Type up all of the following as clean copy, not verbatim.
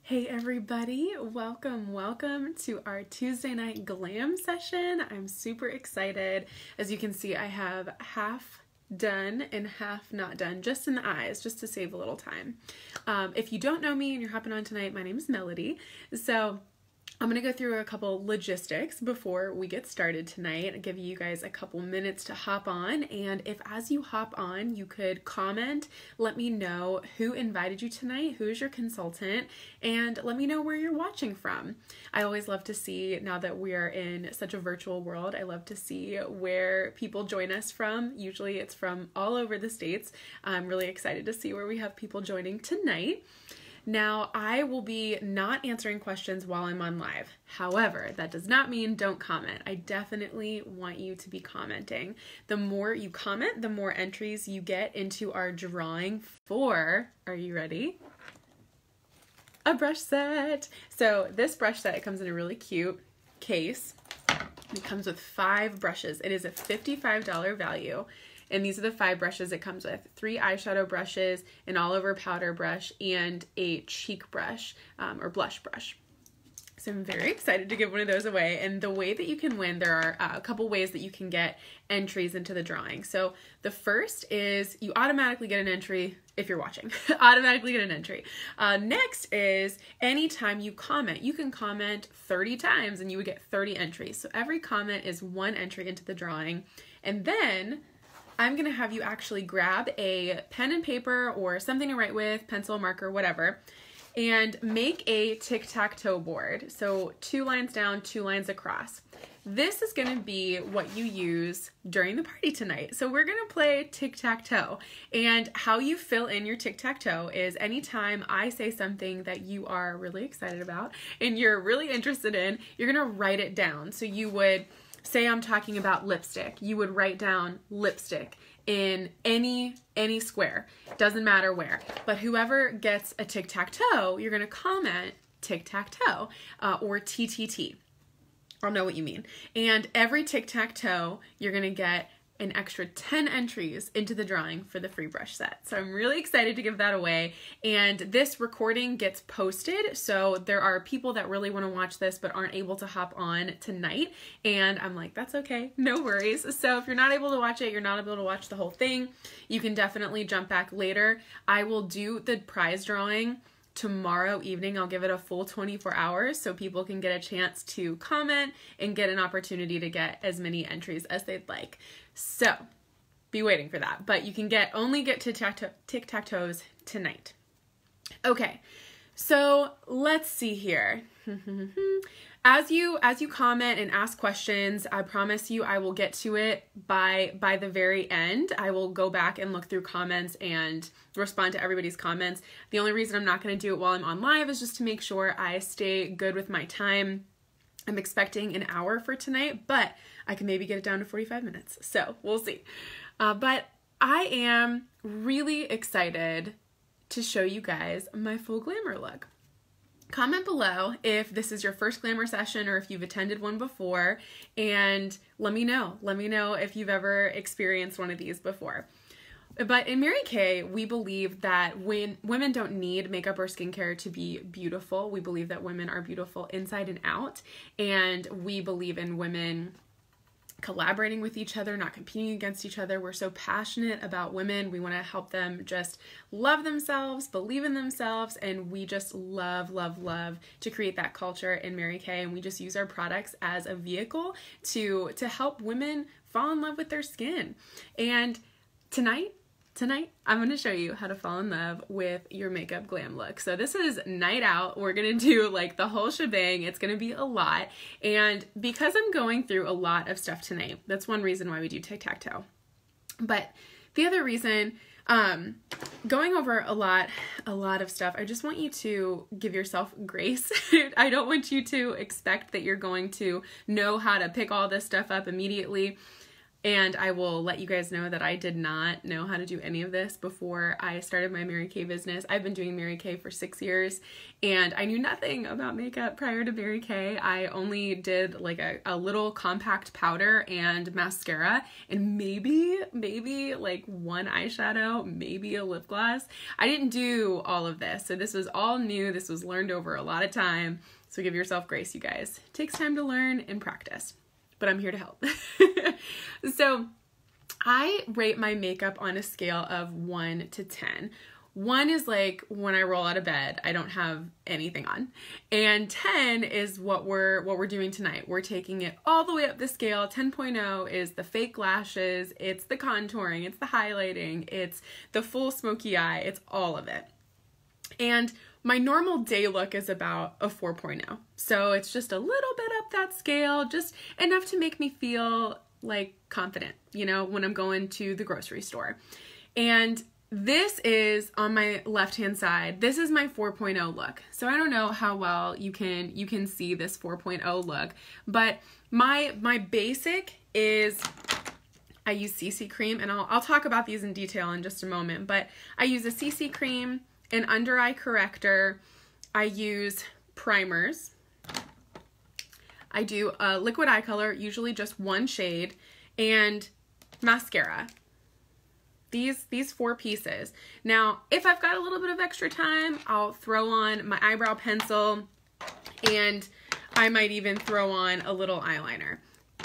Hey everybody, welcome to our Tuesday night glam session. I'm super excited. As you can see, I have half done and half not done, just in the eyes, just to save a little time. If you don't know me and you're hopping on tonight, my name is Melody. So I'm going to go through a couple logistics before we get started tonight. I'll give you guys a couple minutes to hop on, and if as you hop on you could comment, let me know who invited you tonight, who is your consultant, and let me know where you're watching from. I always love to see, now that we are in such a virtual world, I love to see where people join us from. Usually it's from all over the states. I'm really excited to see where we have people joining tonight. Now, I will be not answering questions while I'm on live. However, that does not mean don't comment. I definitely want you to be commenting. The more you comment, the more entries you get into our drawing for, are you ready? A brush set. So this brush set, it comes in a really cute case. It comes with 5 brushes. It is a $55 value. And these are the 5 brushes it comes with. 3 eyeshadow brushes, an all-over powder brush, and a cheek brush, or blush brush. So I'm very excited to give one of those away. And the way that you can win, there are a couple ways that you can get entries into the drawing. So the first is you automatically get an entry if you're watching. Automatically get an entry. Next is anytime you comment. You can comment 30 times and you would get 30 entries. So every comment is 1 entry into the drawing. And then I'm going to have you actually grab a pen and paper or something to write with, pencil, marker, whatever, and make a tic-tac-toe board. So 2 lines down, 2 lines across. This is going to be what you use during the party tonight. So we're going to play tic-tac-toe. And how you fill in your tic-tac-toe is anytime I say something that you are really excited about and you're really interested in, you're going to write it down. So you would say I'm talking about lipstick. You would write down lipstick in any square. Doesn't matter where. But whoever gets a tic-tac-toe, you're going to comment tic-tac-toe or TTT. I'll know what you mean. And every tic-tac-toe, you're going to get an extra 10 entries into the drawing for the free brush set. So I'm really excited to give that away. And this recording gets posted. So there are people that really want to watch this but aren't able to hop on tonight. And I'm like, that's okay. No worries. So if you're not able to watch it, you're not able to watch the whole thing, you can definitely jump back later. I will do the prize drawing tomorrow evening. I'll give it a full 24 hours so people can get a chance to comment and get an opportunity to get as many entries as they'd like. So be waiting for that, but you can only get to tic-tac-toes tonight. Okay, so let's see here. As you comment and ask questions, I promise you I will get to it by the very end. I will go back and look through comments and respond to everybody's comments. The only reason I'm not going to do it while I'm on live is just to make sure I stay good with my time. I'm expecting an hour for tonight, but I can maybe get it down to 45 minutes. So we'll see. But I am really excited to show you guys my full glamour look. Comment below if this is your first glamour session or if you've attended one before, and let me know. Let me know if you've ever experienced one of these before. But in Mary Kay, we believe that when women don't need makeup or skincare to be beautiful. We believe that women are beautiful inside and out, and we believe in women collaborating with each other, not competing against each other. We're so passionate about women. We want to help them just love themselves, believe in themselves, and we just love to create that culture in Mary Kay, and we just use our products as a vehicle to help women fall in love with their skin. And tonight, I'm going to show you how to fall in love with your makeup glam look. So this is night out. We're going to do like the whole shebang. It's going to be a lot. And because I'm going through a lot of stuff tonight, that's one reason why we do tic-tac-toe. But the other reason, going over a lot of stuff, I just want you to give yourself grace. I don't want you to expect that you're going to know how to pick all this stuff up immediately. And I will let you guys know that I did not know how to do any of this before I started my Mary Kay business. I've been doing Mary Kay for 6 years, and I knew nothing about makeup prior to Mary Kay. I only did like a little compact powder and mascara, and maybe like one eyeshadow, maybe a lip gloss. I didn't do all of this, so this was all new. This was learned over a lot of time. So give yourself grace, you guys. It takes time to learn and practice, but I'm here to help. So I rate my makeup on a scale of 1 to 10. 1 is like when I roll out of bed, I don't have anything on. And 10 is what we're doing tonight. We're taking it all the way up the scale. 10.0 is the fake lashes, it's the contouring, it's the highlighting, it's the full smoky eye, it's all of it. And my normal day look is about a 4.0. So it's just a little bit up that scale, just enough to make me feel like confident, you know, when I'm going to the grocery store. And this is on my left-hand side. This is my 4.0 look. So I don't know how well you can see this 4.0 look, but my basic is I use CC cream, and I'll talk about these in detail in just a moment, but I use a CC cream, an under eye corrector, I use primers, I do a liquid eye color, usually just one shade, and mascara. These 4 pieces. Now, if I've got a little bit of extra time, I'll throw on my eyebrow pencil, and I might even throw on a little eyeliner.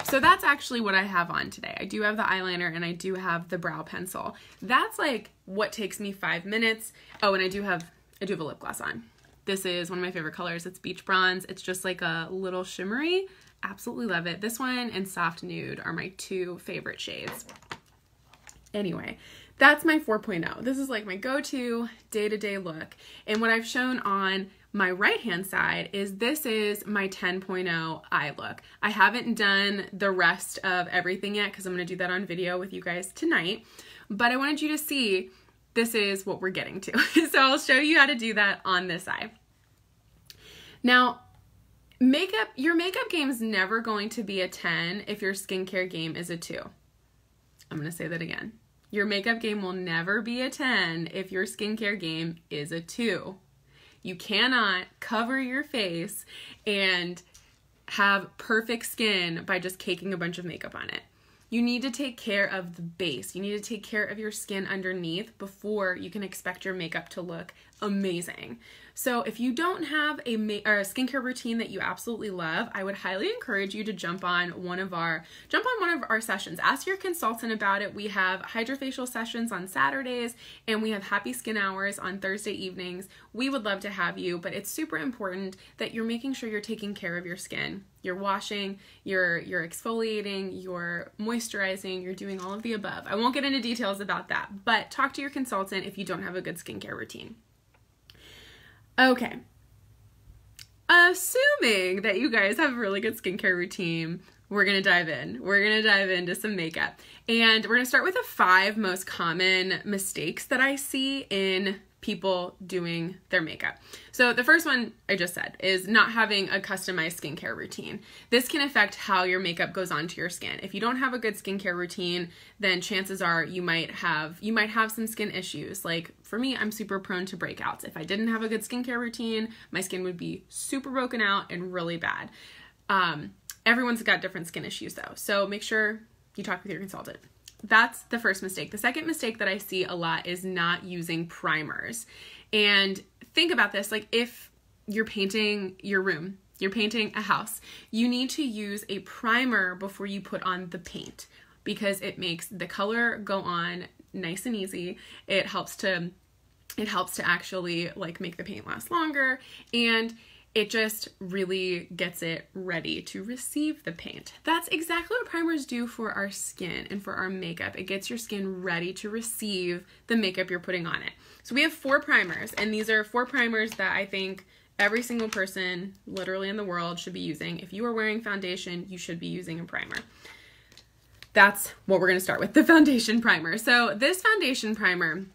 So that's actually what I have on today. I do have the eyeliner and I do have the brow pencil. That's like what takes me 5 minutes. Oh, and I do have a lip gloss on. This is one of my favorite colors. It's Beach Bronze. It's just like a little shimmery. Absolutely love it. This one and Soft Nude are my 2 favorite shades. Anyway, that's my 4.0. This is like my go-to day-to-day look. And what I've shown on my right-hand side is this is my 10.0 eye look. I haven't done the rest of everything yet because I'm going to do that on video with you guys tonight. But I wanted you to see this is what we're getting to. So I'll show you how to do that on this eye. Now, your makeup game is never going to be a 10 if your skincare game is a 2. I'm going to say that again. Your makeup game will never be a 10 if your skincare game is a 2. You cannot cover your face and have perfect skin by just caking a bunch of makeup on it. You need to take care of the base. You need to take care of your skin underneath before you can expect your makeup to look amazing. So if you don't have a skincare routine that you absolutely love, I would highly encourage you to jump on one of our sessions. Ask your consultant about it. We have hydrofacial sessions on Saturdays, and we have happy skin hours on Thursday evenings. We would love to have you, but it's super important that you're making sure you're taking care of your skin. You're washing, you're exfoliating, you're moisturizing, you're doing all of the above. I won't get into details about that, but talk to your consultant if you don't have a good skincare routine. Okay, assuming that you guys have a really good skincare routine, we're going to dive in. We're going to dive into some makeup. And we're going to start with the 5 most common mistakes that I see in people doing their makeup. So the first one I just said is not having a customized skincare routine. This can affect how your makeup goes onto your skin. If you don't have a good skincare routine, then chances are you might have some skin issues. Like for me, I'm super prone to breakouts. If I didn't have a good skincare routine, my skin would be super broken out and really bad. Everyone's got different skin issues though, so make sure you talk with your consultant. That's the first mistake. The second mistake that I see a lot is not using primers. And think about this, like if you're painting your room, you're painting a house, you need to use a primer before you put on the paint because it makes the color go on nice and easy. It helps to actually like make the paint last longer, and it just really gets it ready to receive the paint. That's exactly what primers do for our skin and for our makeup. It gets your skin ready to receive the makeup you're putting on it. So we have 4 primers, and these are 4 primers that I think every single person literally in the world should be using. If you are wearing foundation, you should be using a primer. That's what we're going to start with, the foundation primer. So this foundation primer,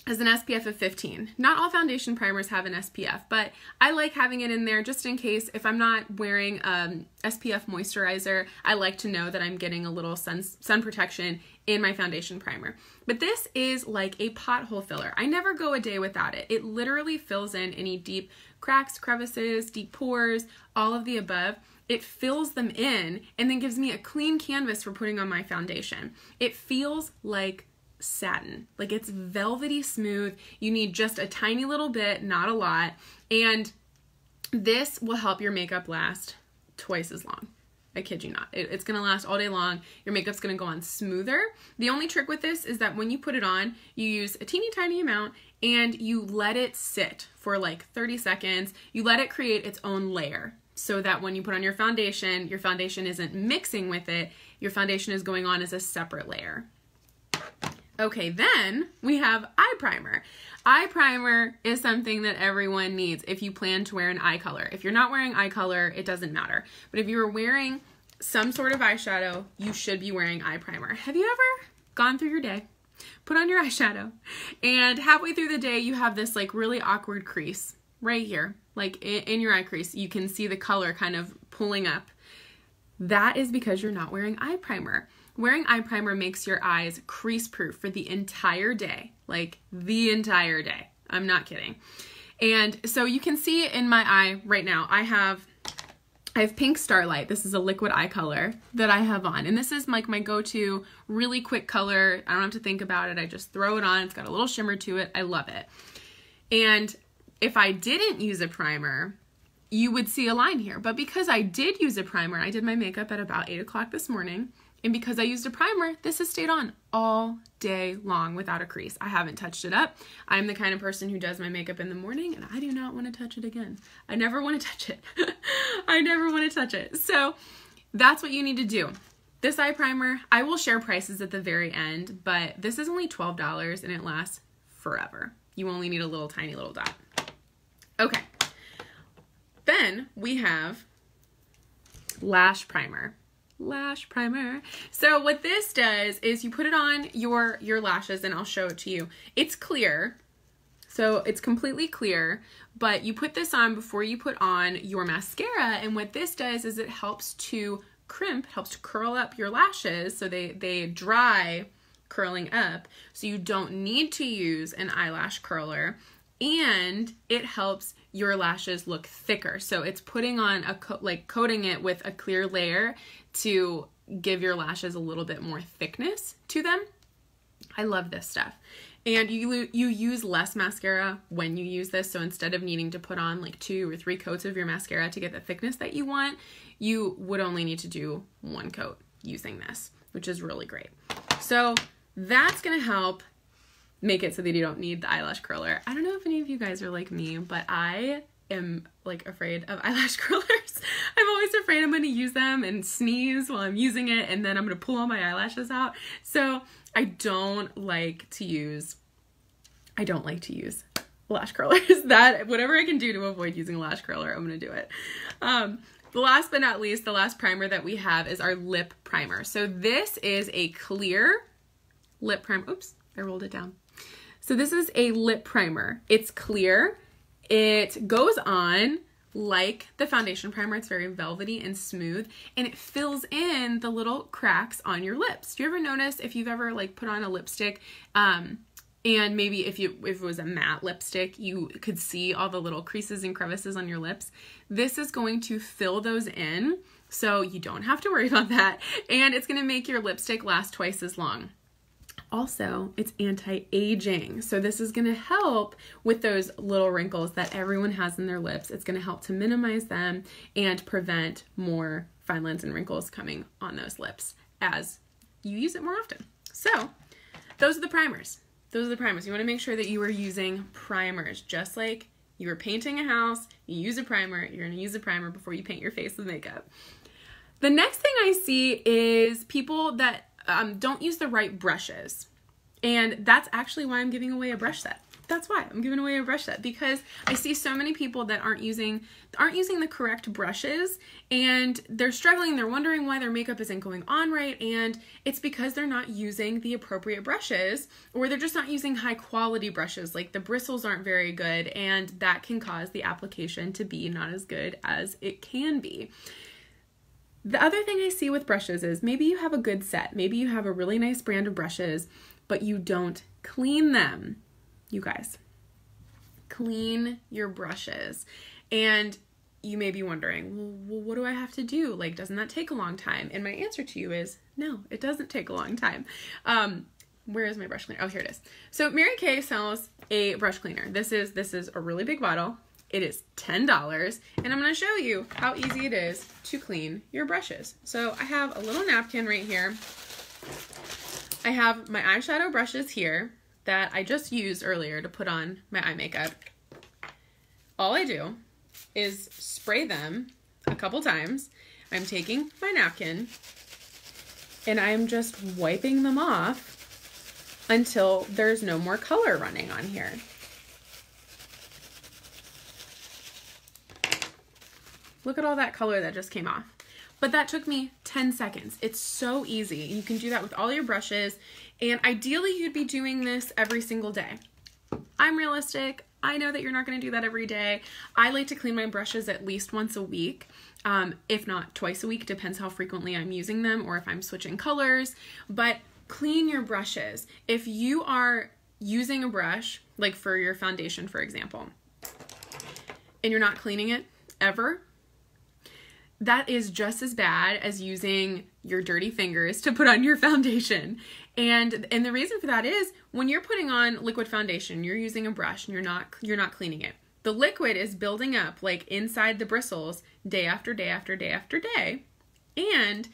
is an SPF of 15. Not all foundation primers have an SPF, but I like having it in there just in case if I'm not wearing SPF moisturizer, I like to know that I'm getting a little sun protection in my foundation primer. But this is like a pothole filler. I never go a day without it. It literally fills in any deep cracks, crevices, deep pores, all of the above. It fills them in and then gives me a clean canvas for putting on my foundation. It feels like satin, like it's velvety smooth. You need just a tiny little bit, not a lot, and this will help your makeup last twice as long. I kid you not. It's gonna last all day long. Your makeup's gonna go on smoother. The only trick with this is that when you put it on, you use a teeny tiny amount and you let it sit for like 30 seconds. You let it create its own layer so that when you put on your foundation isn't mixing with it. Your foundation is going on as a separate layer. Okay, then we have eye primer. Eye primer is something that everyone needs if you plan to wear an eye color. If you're not wearing eye color, it doesn't matter. But if you're wearing some sort of eyeshadow, you should be wearing eye primer. Have you ever gone through your day, put on your eyeshadow, and halfway through the day you have this like really awkward crease right here, like in your eye crease. You can see the color kind of pulling up. That is because you're not wearing eye primer. Wearing eye primer makes your eyes crease-proof for the entire day, like the entire day. I'm not kidding. And so you can see in my eye right now, I have Pink Starlight. This is a liquid eye color that I have on. And this is like my go-to really quick color. I don't have to think about it. I just throw it on. It's got a little shimmer to it. I love it. And if I didn't use a primer, you would see a line here. But because I did use a primer, I did my makeup at about 8 o'clock this morning. And because I used a primer, this has stayed on all day long without a crease. I haven't touched it up. I'm the kind of person who does my makeup in the morning and I do not want to touch it again. I never want to touch it. I never want to touch it. So that's what you need to do. This eye primer, I will share prices at the very end, but this is only $12 and it lasts forever. You only need a little tiny little dot. Okay. Then we have Lash primer. Lash primer. So what this does is you put it on your lashes, and I'll show it to you. It's clear, so it's completely clear, but you put this on before you put on your mascara, and what this does is it helps to crimp, helps to curl up your lashes so they dry curling up, so you don't need to use an eyelash curler, and it helps your lashes look thicker. So it's putting on coating it with a clear layer to give your lashes a little bit more thickness to them. I love this stuff. And you use less mascara when you use this. So instead of needing to put on like 2 or 3 coats of your mascara to get the thickness that you want, you would only need to do 1 coat using this, which is really great. So that's gonna help make it so that you don't need the eyelash curler. I don't know if any of you guys are like me, but I am like afraid of eyelash curlers. I'm always afraid I'm going to use them and sneeze while I'm using it, and then I'm going to pull all my eyelashes out. So I don't like to use lash curlers. That whatever I can do to avoid using a lash curler, I'm going to do it. The last but not least, the last primer that we have is our lip primer. So this is a clear lip primer. Oops, I rolled it down. So this is a lip primer. It's clear. It goes on like the foundation primer. It's very velvety and smooth, and it fills in the little cracks on your lips. Do you ever notice if you've ever like put on a lipstick, and maybe if it was a matte lipstick, you could see all the little creases and crevices on your lips? This is going to fill those in, so you don't have to worry about that, and it's going to make your lipstick last twice as long. Also, it's anti-aging. So this is going to help with those little wrinkles that everyone has in their lips. It's going to help to minimize them and prevent more fine lines and wrinkles coming on those lips as you use it more often. So those are the primers. Those are the primers. You want to make sure that you are using primers. Just like you were painting a house, you use a primer, you're going to use a primer before you paint your face with makeup. The next thing I see is people that don't use the right brushes. And that's actually why I'm giving away a brush set. That's why I'm giving away a brush set, because I see so many people that aren't using the correct brushes, and they're struggling. They're wondering why their makeup isn't going on right, and it's because they're not using the appropriate brushes, or they're just not using high quality brushes. Like the bristles aren't very good, and that can cause the application to be not as good as it can be. The other thing I see with brushes is maybe you have a good set. Maybe you have a really nice brand of brushes, but you don't clean them. You guys, clean your brushes. And you may be wondering, well, what do I have to do? Like, doesn't that take a long time? And my answer to you is, no, it doesn't take a long time. Where is my brush cleaner? Oh, here it is. So Mary Kay sells a brush cleaner. This is a really big bottle. It is $10, and I'm going to show you how easy it is to clean your brushes. So I have a little napkin right here. I have my eyeshadow brushes here that I just used earlier to put on my eye makeup. All I do is spray them a couple times. I'm taking my napkin and I'm just wiping them off until there's no more color running on here. Look at all that color that just came off. But that took me 10 seconds. It's so easy. You can do that with all your brushes, and ideally you'd be doing this every single day. I'm realistic. I know that you're not going to do that every day. I like to clean my brushes at least once a week, if not twice a week. Depends how frequently I'm using them or if I'm switching colors. But clean your brushes. If you are using a brush, like for your foundation, for example, and you're not cleaning it ever, that is just as bad as using your dirty fingers to put on your foundation. And the reason for that is when you're putting on liquid foundation, you're using a brush and you're not cleaning it. The liquid is building up like inside the bristles day after day after day after day. And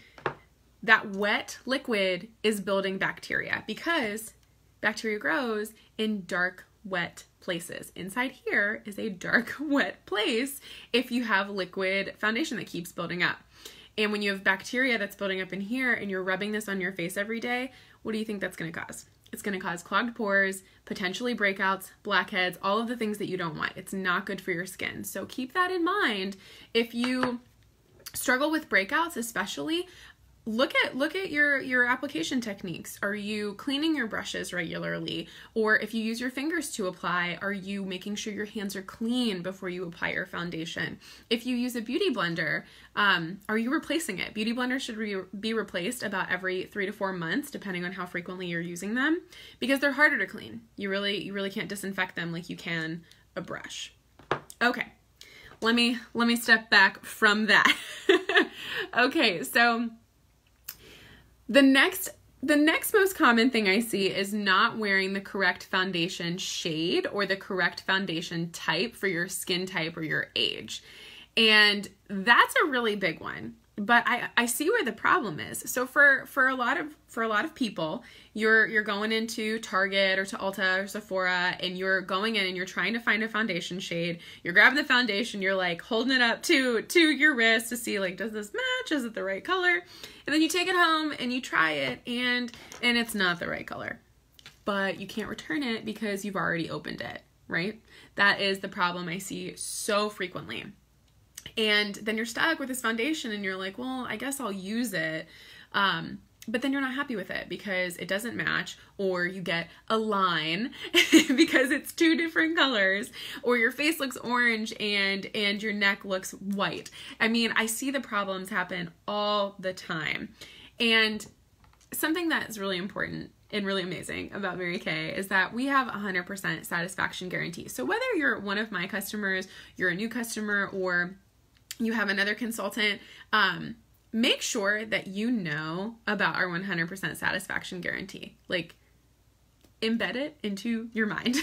that wet liquid is building bacteria because bacteria grows in dark, wet places. Inside here is a dark, wet place if you have liquid foundation that keeps building up. And when you have bacteria that's building up in here and you're rubbing this on your face every day, what do you think that's going to cause? It's going to cause clogged pores, potentially breakouts, blackheads, all of the things that you don't want. It's not good for your skin. So keep that in mind. If you struggle with breakouts, especially, look at your application techniques. Are you cleaning your brushes regularly? Or if you use your fingers to apply, are you making sure your hands are clean before you apply your foundation? If you use a beauty blender, are you replacing it? Beauty blenders should be replaced about every 3 to 4 months, depending on how frequently you're using them, because they're harder to clean. You really can't disinfect them like you can a brush. Okay, let me step back from that. Okay, so the next most common thing I see is not wearing the correct foundation shade or the correct foundation type for your skin type or your age. And that's a really big one. But I see where the problem is. So for a lot of people, you're going into Target or to Ulta or Sephora, and you're going in and you're trying to find a foundation shade. You're grabbing the foundation, you're like holding it up to your wrist to see, like, does this match? Is it the right color? And then you take it home and you try it, and it's not the right color. But you can't return it because you've already opened it, right? That is the problem I see so frequently. And then you're stuck with this foundation and you're like, well, I guess I'll use it. But then you're not happy with it because it doesn't match, or you get a line because it's 2 different colors, or your face looks orange and your neck looks white. I mean, I see the problems happen all the time. And something that is really important and really amazing about Mary Kay is that we have 100% satisfaction guarantee. So whether you're one of my customers, you're a new customer, or you have another consultant, make sure that you know about our 100% satisfaction guarantee. Like, embed it into your mind.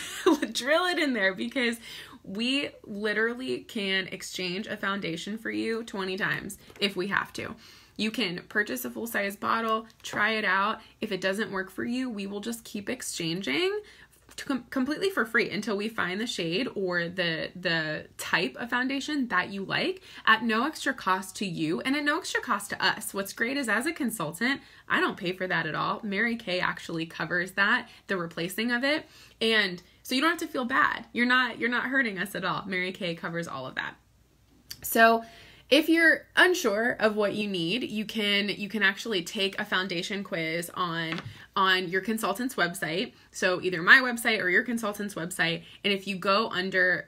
Drill it in there, because we literally can exchange a foundation for you 20 times if we have to. You can purchase a full-size bottle, try it out. If it doesn't work for you, we will just keep exchanging completely for free until we find the shade or the type of foundation that you like, at no extra cost to you and at no extra cost to us. What's great is, as a consultant, I don't pay for that at all. Mary Kay actually covers that, the replacing of it. And So you don't have to feel bad. You're not hurting us at all. Mary Kay covers all of that. So if you're unsure of what you need, you can actually take a foundation quiz on your consultant's website. So either my website or your consultant's website. And if you go under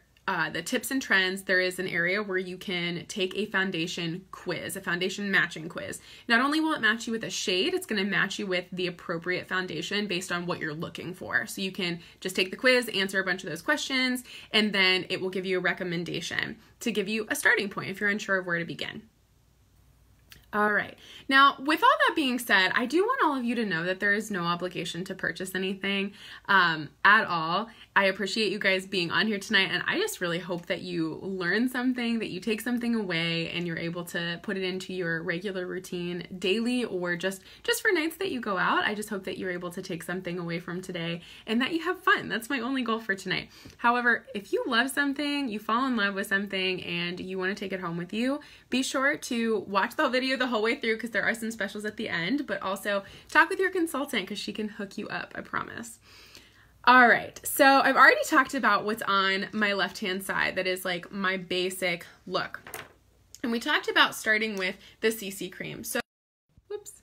the tips and trends, there is an area where you can take a foundation quiz, a foundation matching quiz. Not only will it match you with a shade, it's going to match you with the appropriate foundation based on what you're looking for. So you can just take the quiz, answer a bunch of those questions, and then it will give you a recommendation to give you a starting point if you're unsure of where to begin. All right. Now, with all that being said, I do want all of you to know that there is no obligation to purchase anything at all. I appreciate you guys being on here tonight, and I just really hope that you learn something, that you take something away, and you're able to put it into your regular routine daily or just for nights that you go out. I just hope that you're able to take something away from today and that you have fun. That's my only goal for tonight. However, if you love something, you fall in love with something, and you want to take it home with you, be sure to watch the video the whole way through because there are some specials at the end, but also talk with your consultant because she can hook you up, I promise. All right, so I've already talked about what's on my left-hand side. That is like my basic look. And we talked about starting with the CC cream. So, whoops.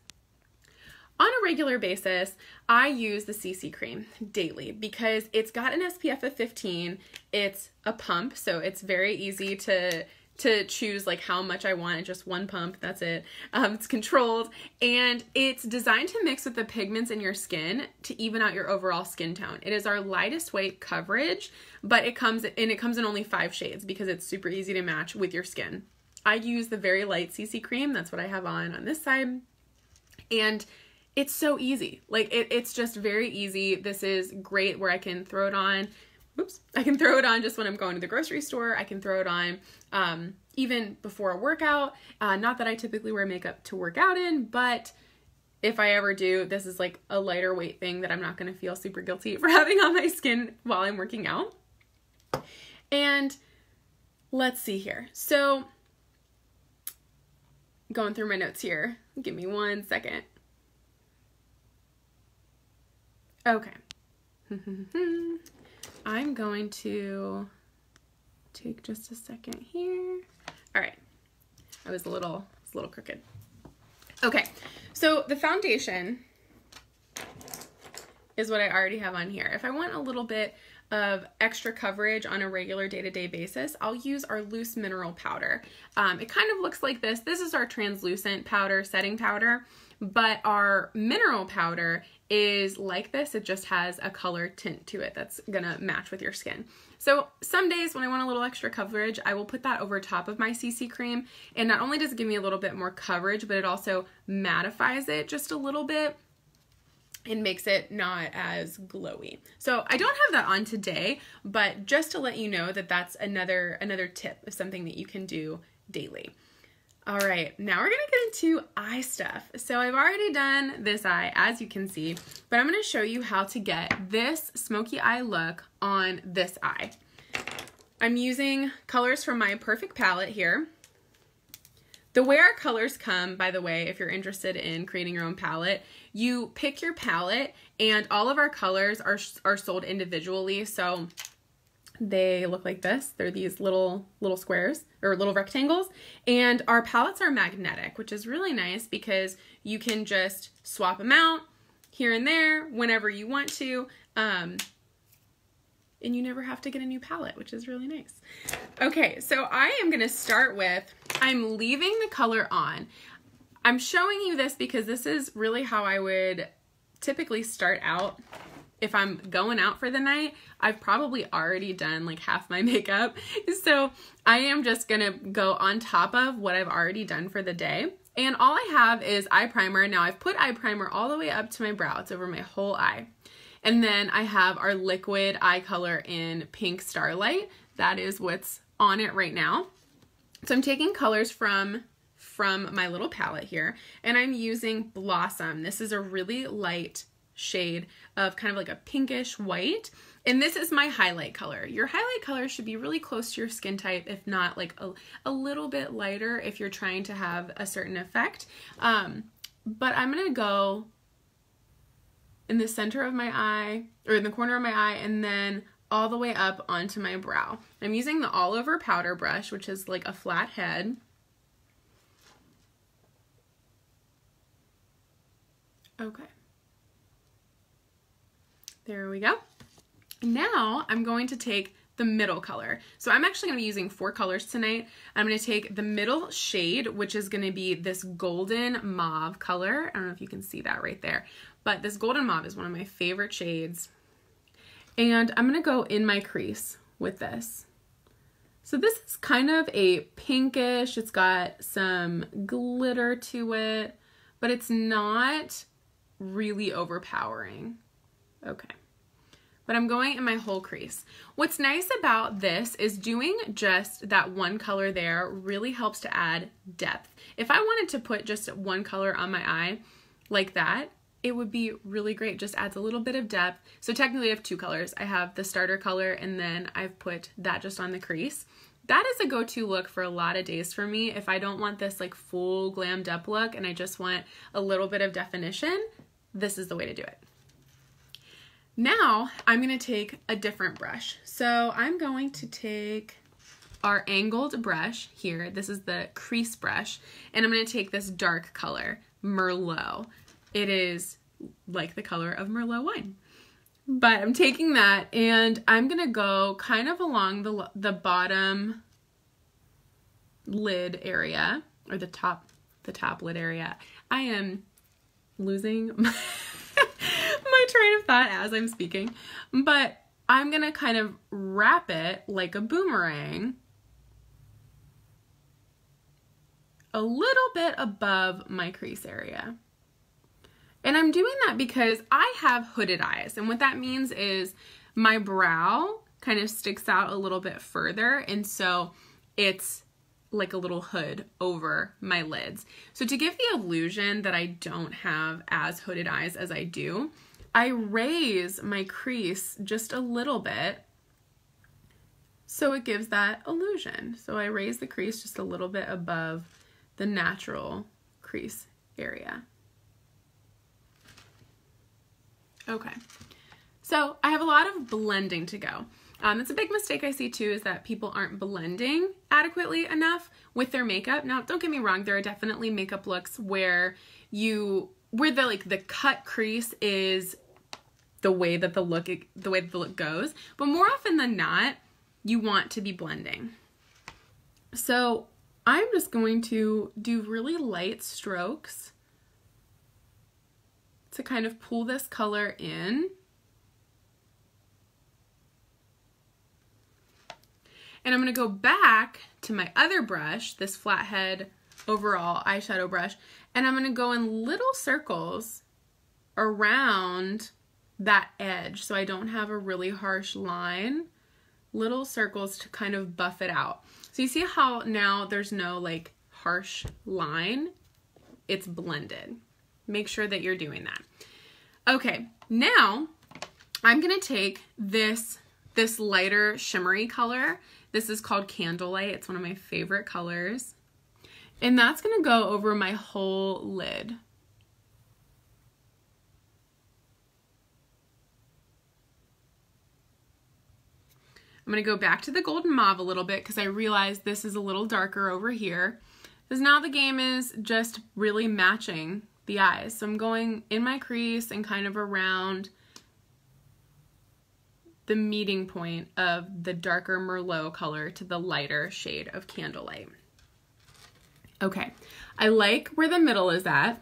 On a regular basis, I use the CC cream daily because it's got an SPF of 15. It's a pump, so it's very easy to choose like how much I want. Just one pump, that's it. It's controlled, and it's designed to mix with the pigments in your skin to even out your overall skin tone. It is our lightest weight coverage, but it comes in only 5 shades because it's super easy to match with your skin. I use the very light CC cream. That's what I have on this side, and it's so easy. Like it's just very easy. This is great where I can throw it on. Oops, I can throw it on just when I'm going to the grocery store. I can throw it on even before a workout. Not that I typically wear makeup to work out in, but if I ever do, this is like a lighter weight thing that I'm not going to feel super guilty for having on my skin while I'm working out. And let's see here. So going through my notes here. Give me 1 second. Okay. I'm going to take just a second here. All right. I was a little crooked. Okay. So the foundation is what I already have on here. If I want a little bit of extra coverage on a regular day-to-day basis, I'll use our loose mineral powder. It kind of looks like this. This is our translucent powder, setting powder, but our mineral powder is like this. It just has a color tint to it that's gonna match with your skin. So some days when I want a little extra coverage, I will put that over top of my CC cream, and not only does it give me a little bit more coverage, but it also mattifies it just a little bit and makes it not as glowy. So I don't have that on today, but just to let you know that that's another tip of something that you can do daily. All right, now we're gonna get into eye stuff. So I've already done this eye, as you can see, but I'm gonna show you how to get this smoky eye look on this eye. I'm using colors from my Perfect palette here. The way our colors come, by the way, if you're interested in creating your own palette, you pick your palette, and all of our colors are sold individually. So they look like this. They're these little squares or little rectangles, and our palettes are magnetic, which is really nice because you can just swap them out here and there whenever you want to, and you never have to get a new palette, which is really nice. Okay, so I am gonna start with, I'm leaving the color on. I'm showing you this because this is really how I would typically start out. If I'm going out for the night, I've probably already done like half my makeup. So I am just gonna go on top of what I've already done for the day. And all I have is eye primer. Now I've put eye primer all the way up to my brow. It's over my whole eye. And then I have our liquid eye color in Pink Starlight. That is what's on it right now. So I'm taking colors from my little palette here, and I'm using Blossom. This is a really light shade of kind of like a pinkish white, and this is my highlight color. Your highlight color should be really close to your skin type, if not like a little bit lighter if you're trying to have a certain effect. But I'm gonna go in the center of my eye, or in the corner of my eye, and then all the way up onto my brow. I'm using the all over powder brush, which is like a flat head. Okay. There we go. Now I'm going to take the middle color. So I'm actually going to be using 4 colors tonight. I'm going to take the middle shade, which is going to be this golden mauve color. I don't know if you can see that right there, but this golden mauve is one of my favorite shades. And I'm going to go in my crease with this. So this is kind of a pinkish, it's got some glitter to it, but it's not really overpowering. Okay. But I'm going in my whole crease. What's nice about this is doing just that one color there really helps to add depth. If I wanted to put just one color on my eye like that, it would be really great. Just adds a little bit of depth. So technically I have 2 colors. I have the starter color and then I've put that just on the crease. That is a go-to look for a lot of days for me. If I don't want this like full glammed up look and I just want a little bit of definition, this is the way to do it. Now I'm going to take a different brush. So I'm going to take our angled brush here. This is the crease brush. And I'm going to take this dark color, Merlot. It is like the color of Merlot wine. But I'm taking that and I'm going to go kind of along the bottom lid area, or the top lid area. I am losing my train of thought as I'm speaking, but I'm gonna kind of wrap it like a boomerang a little bit above my crease area. And I'm doing that because I have hooded eyes, and what that means is my brow kind of sticks out a little bit further, and so it's like a little hood over my lids. So to give the illusion that I don't have as hooded eyes as I do, I raise my crease just a little bit so it gives that illusion. So I raise the crease just a little bit above the natural crease area. Okay, so I have a lot of blending to go. It's a big mistake I see too, is that people aren't blending adequately enough with their makeup. Now, don't get me wrong, there are definitely makeup looks where the cut crease is the way that the look goes, but more often than not, you want to be blending. So I'm just going to do really light strokes to kind of pull this color in. And I'm going to go back to my other brush, this flathead overall eyeshadow brush, and I'm going to go in little circles around that edge so I don't have a really harsh line. Little circles to kind of buff it out. So you see how now there's no like harsh line? It's blended. Make sure that you're doing that. Okay, now I'm going to take this lighter shimmery color. This is called Candlelight. It's one of my favorite colors. And that's going to go over my whole lid. I'm going to go back to the golden mauve a little bit because I realized this is a little darker over here. Because now the game is just really matching the eyes. So I'm going in my crease and kind of around the meeting point of the darker Merlot color to the lighter shade of Candlelight. Okay, I like where the middle is at,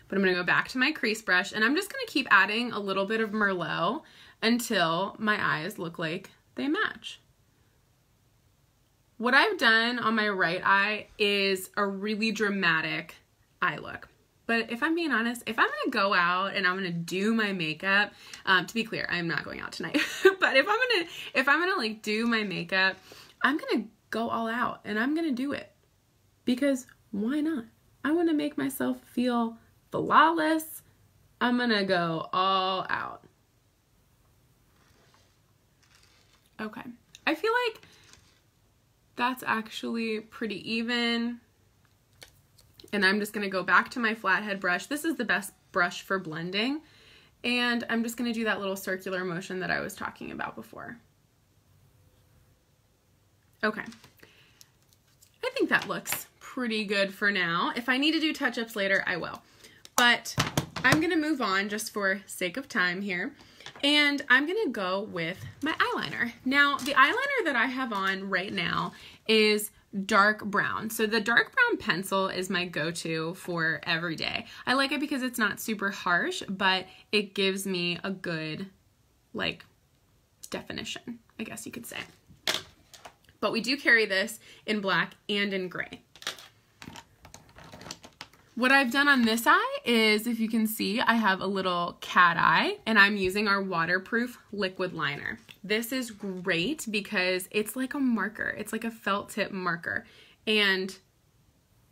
but I'm going to go back to my crease brush and I'm just going to keep adding a little bit of Merlot until my eyes look like they match. What I've done on my right eye is a really dramatic eye look. But if I'm being honest, if I'm going to go out and I'm going to do my makeup, to be clear, I'm not going out tonight, but if I'm going to like do my makeup, I'm going to go all out and I'm going to do it because why not? I want to make myself feel flawless. I'm going to go all out. Okay. I feel like that's actually pretty even. And I'm just going to go back to my flathead brush. This is the best brush for blending. And I'm just going to do that little circular motion that I was talking about before. Okay. I think that looks pretty good for now. If I need to do touch-ups later, I will. But I'm going to move on just for sake of time here. And I'm going to go with my eyeliner. Now, the eyeliner that I have on right now is dark brown. So the dark brown pencil is my go-to for every day. I like it because it's not super harsh, but it gives me a good, like, definition, I guess you could say. But we do carry this in black and in gray. What I've done on this eye is, if you can see, I have a little cat eye, and I'm using our waterproof liquid liner. This is great because it's like a marker. It's like a felt tip marker, and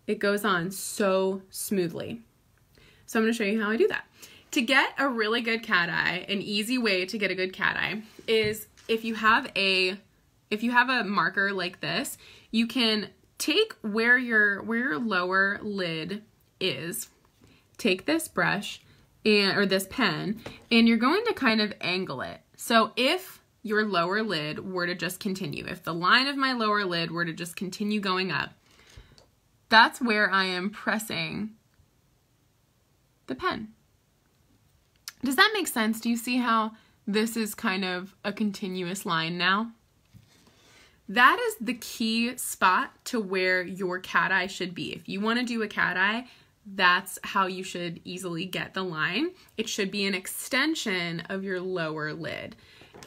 it goes on so smoothly. So I'm going to show you how I do that. To get a really good cat eye, an easy way to get a good cat eye is if you have a marker like this, you can take where your lower lid is, take this brush or this pen, and you're going to kind of angle it. So if your lower lid were to just continue, if the line of my lower lid were to just continue going up, that's where I am pressing the pen. Does that make sense? Do you see how this is kind of a continuous line now? That is the key spot to where your cat eye should be. If you want to do a cat eye, that's how you should easily get the line. It should be an extension of your lower lid.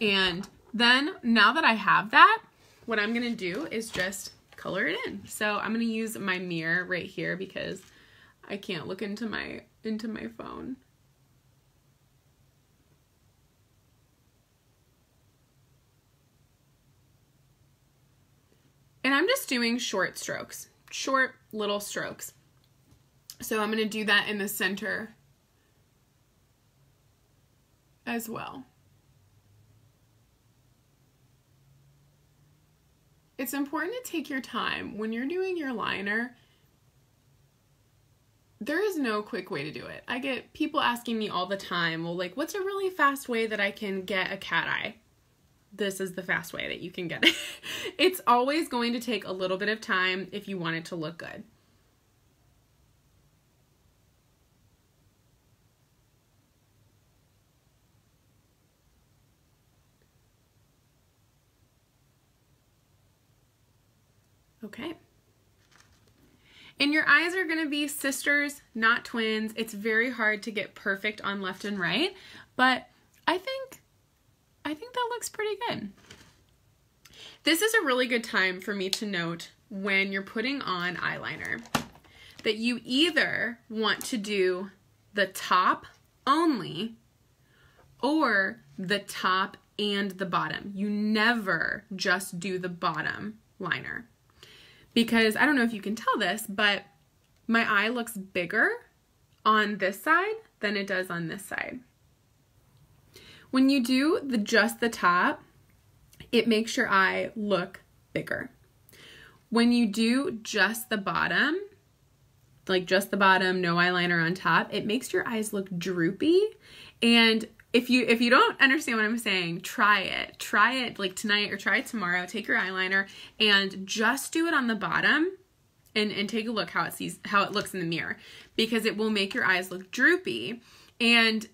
And then now that I have that, what I'm going to do is just color it in. So I'm going to use my mirror right here because I can't look into my phone. And I'm just doing short strokes, short little strokes. So I'm going to do that in the center as well. It's important to take your time. When you're doing your liner, there is no quick way to do it. I get people asking me all the time, well, like, what's a really fast way that I can get a cat eye? This is the fast way that you can get it. It's always going to take a little bit of time if you want it to look good. Okay. And your eyes are going to be sisters, not twins. It's very hard to get perfect on left and right, but I think that looks pretty good. This is a really good time for me to note when you're putting on eyeliner that you either want to do the top only or the top and the bottom. You never just do the bottom liner. Because I don't know if you can tell this, but my eye looks bigger on this side than it does on this side. When you do just the top, it makes your eye look bigger. When you do just the bottom, like just the bottom, no eyeliner on top, it makes your eyes look droopy. And if you don't understand what I'm saying, try it. Try it like tonight or try it tomorrow. Take your eyeliner and just do it on the bottom and take a look how it looks in the mirror, because it will make your eyes look droopy, and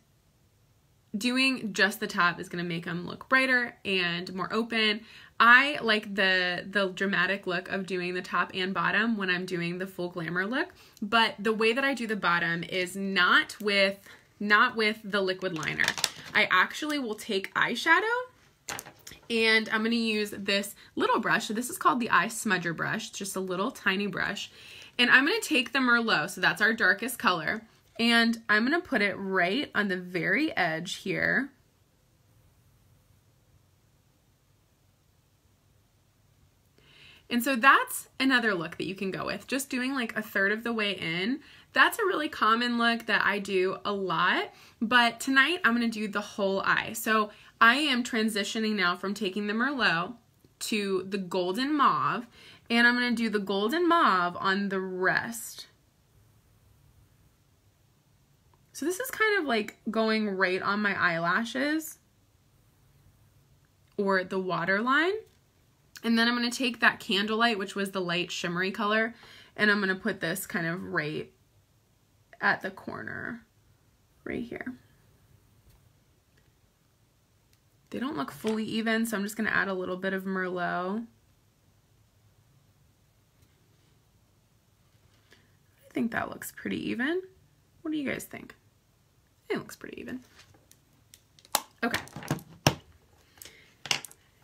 doing just the top is going to make them look brighter and more open. I like the dramatic look of doing the top and bottom when I'm doing the full glamour look, but the way that I do the bottom is not with the liquid liner. I actually will take eyeshadow, and I'm going to use this little brush. So this is called the Eye Smudger brush. It's just a little tiny brush. And I'm going to take the Merlot, so that's our darkest color, and I'm going to put it right on the very edge here. And so that's another look that you can go with, just doing like a third of the way in. That's a really common look that I do a lot, but tonight I'm going to do the whole eye. So I am transitioning now from taking the Merlot to the golden mauve, and I'm going to do the golden mauve on the rest. So this is kind of like going right on my eyelashes or the waterline. And then I'm going to take that Candlelight, which was the light shimmery color, and I'm going to put this kind of right at the corner right here. They don't look fully even, so I'm just going to add a little bit of Merlot. I think that looks pretty even. What do you guys think? It looks pretty even. Okay.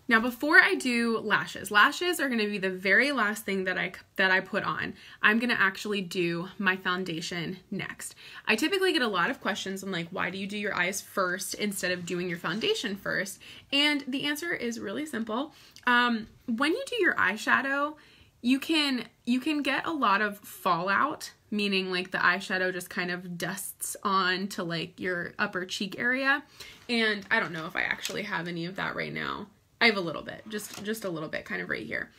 Now before I do lashes are going to be the very last thing that I put on. I'm going to actually do my foundation next. I typically get a lot of questions on like, why do you do your eyes first instead of doing your foundation first? And the answer is really simple. When you do your eyeshadow, you can get a lot of fallout, meaning like the eyeshadow just kind of dusts on to like your upper cheek area. And I don't know if I actually have any of that right now. I have a little bit, just a little bit kind of right here.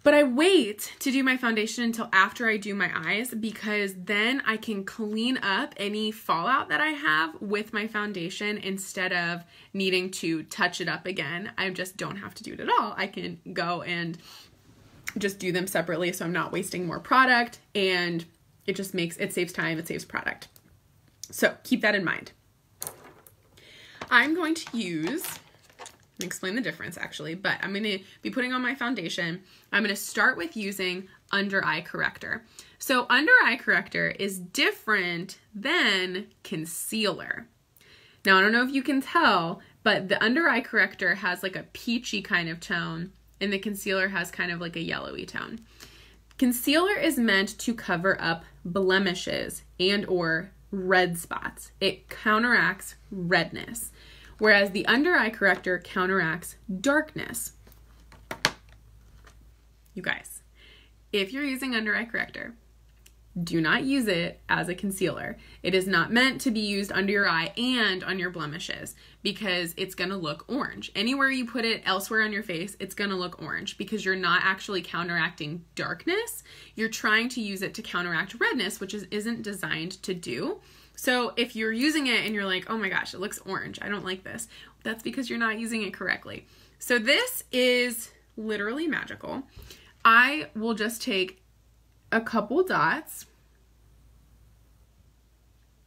But I wait to do my foundation until after I do my eyes, because then I can clean up any fallout that I have with my foundation instead of needing to touch it up again. I just don't have to do it at all. I can go and just do them separately, so I'm not wasting more product, and it just it saves time, it saves product. So keep that in mind. I'm going to use, explain the difference actually, but I'm going to be putting on my foundation. I'm going to start with using under eye corrector. So under eye corrector is different than concealer. Now I don't know if you can tell, but the under eye corrector has like a peachy kind of tone and the concealer has kind of like a yellowy tone. Concealer is meant to cover up blemishes and or red spots. It counteracts redness. Whereas the under eye corrector counteracts darkness. You guys, if you're using under eye corrector, do not use it as a concealer. It is not meant to be used under your eye and on your blemishes because it's going to look orange. Anywhere you put it elsewhere on your face, it's going to look orange because you're not actually counteracting darkness. You're trying to use it to counteract redness, which isn't designed to do. So if you're using it and you're like, oh my gosh, it looks orange, I don't like this, that's because you're not using it correctly. So this is literally magical. I will just take a couple dots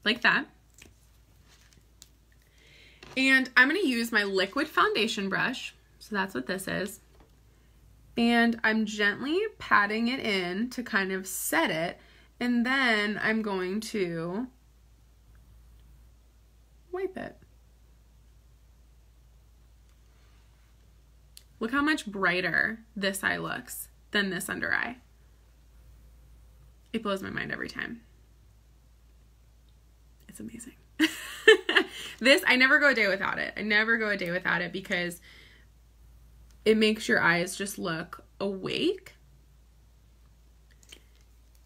like that. And I'm going to use my liquid foundation brush. So that's what this is. And I'm gently patting it in to kind of set it. And then I'm going to wipe it. Look how much brighter this eye looks than this under eye. It blows my mind every time. It's amazing. This, I never go a day without it. I never go a day without it because it makes your eyes just look awake.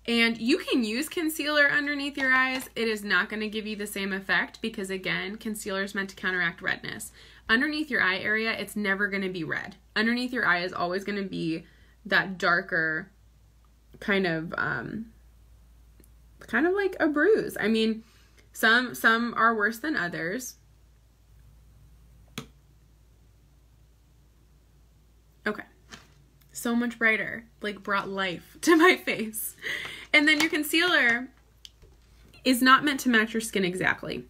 And you can use concealer underneath your eyes. It is not going to give you the same effect because, again, concealer is meant to counteract redness. Underneath your eye area, it's never going to be red. Underneath your eye is always going to be that darker kind of like a bruise. I mean, some are worse than others. Okay. So much brighter, like brought life to my face. And then your concealer is not meant to match your skin exactly.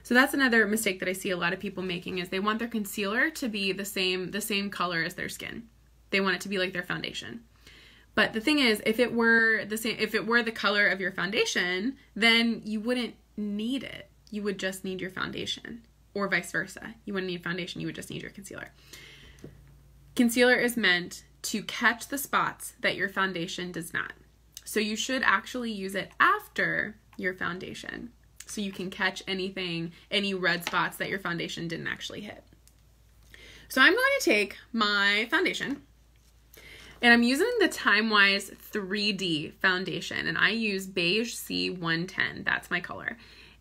So that's another mistake that I see a lot of people making is they want their concealer to be the same color as their skin. They want it to be like their foundation. But the thing is, if it were the color of your foundation, then you wouldn't need it. You would just need your foundation, or vice versa. You wouldn't need foundation, you would just need your concealer. Concealer is meant to catch the spots that your foundation does not. So you should actually use it after your foundation so you can catch any red spots that your foundation didn't actually hit. So I'm going to take my foundation and I'm using the Time Wise 3D foundation and I use Beige C110. That's my color.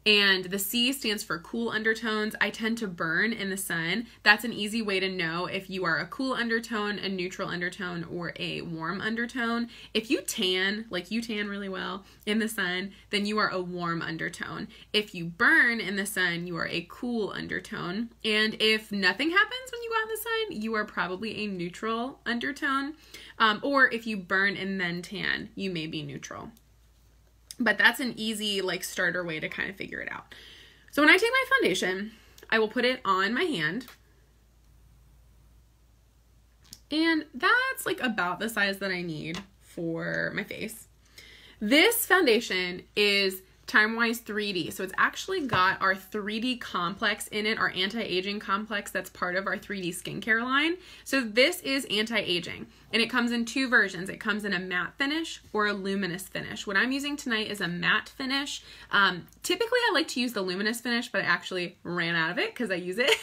And the C stands for cool undertones. I tend to burn in the sun. That's an easy way to know if you are a cool undertone, a neutral undertone, or a warm undertone. If you tan, like you tan really well in the sun, then you are a warm undertone. If you burn in the sun, you are a cool undertone. And if nothing happens when you go out in the sun, you are probably a neutral undertone. Or if you burn and then tan, you may be neutral. But that's an easy like starter way to kind of figure it out. So when I take my foundation, I will put it on my hand. And that's like about the size that I need for my face. This foundation is Time-Wise 3D. So it's actually got our 3D complex in it, our anti-aging complex that's part of our 3D skincare line. So this is anti-aging, and it comes in two versions. It comes in a matte finish or a luminous finish. What I'm using tonight is a matte finish. Typically I like to use the luminous finish, but I actually ran out of it because I use it.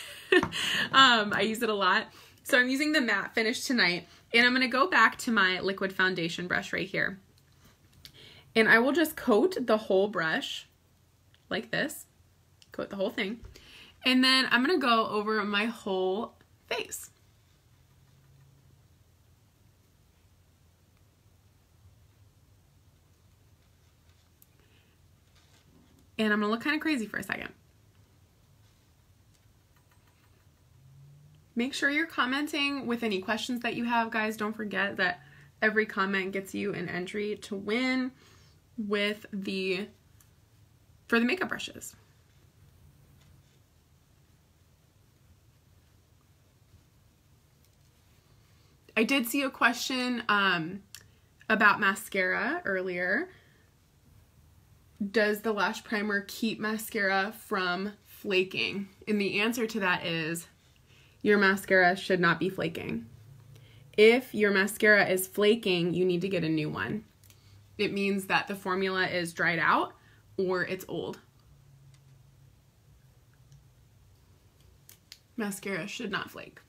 I use it a lot. So I'm using the matte finish tonight, and I'm going to go back to my liquid foundation brush right here. And I will just coat the whole brush like this, coat the whole thing. And then I'm gonna go over my whole face. And I'm gonna look kind of crazy for a second. Make sure you're commenting with any questions that you have, guys. Don't forget that every comment gets you an entry to win with for the makeup brushes. I did see a question about mascara earlier. Does the Lash Primer keep mascara from flaking? And the answer to that is your mascara should not be flaking. If your mascara is flaking, you need to get a new one. It means that the formula is dried out or it's old. Mascara should not flake.